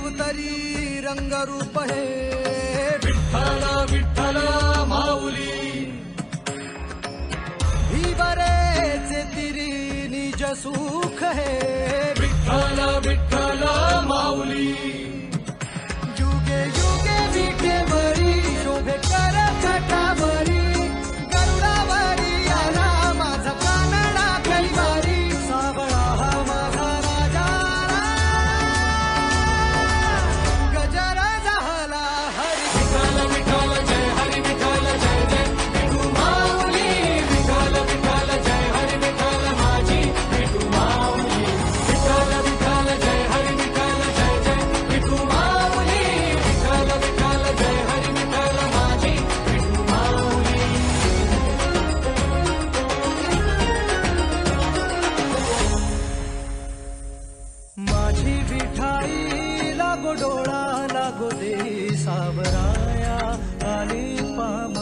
अवतरी रंगरूप हे विठ्ठल विठ्ठल माऊली ही बरेचे तिरी निज सुख हे विठ्ठल विठ्ठल माऊली युगे युगे विठेवरी शोभे कर छटावरी गरुडावरी आला माझा कानडा कैवारी सावळा हा माझा राजा गजर झाला हरी विठ्ठल विठ्ठल जय हरी विठ्ठल जय जय विठू माऊली विठ्ठल विठ्ठल जय हरी विठ्ठल माझी विठू माऊली विठ्ठल विठ्ठल जय हरी विठ्ठल जय जय विठू माऊली विठ्ठल विठ्ठल जय हरी विठ्ठल माझी विठू माऊली माझी विठाई लागो डोळा लागो दे सावराया आली पाम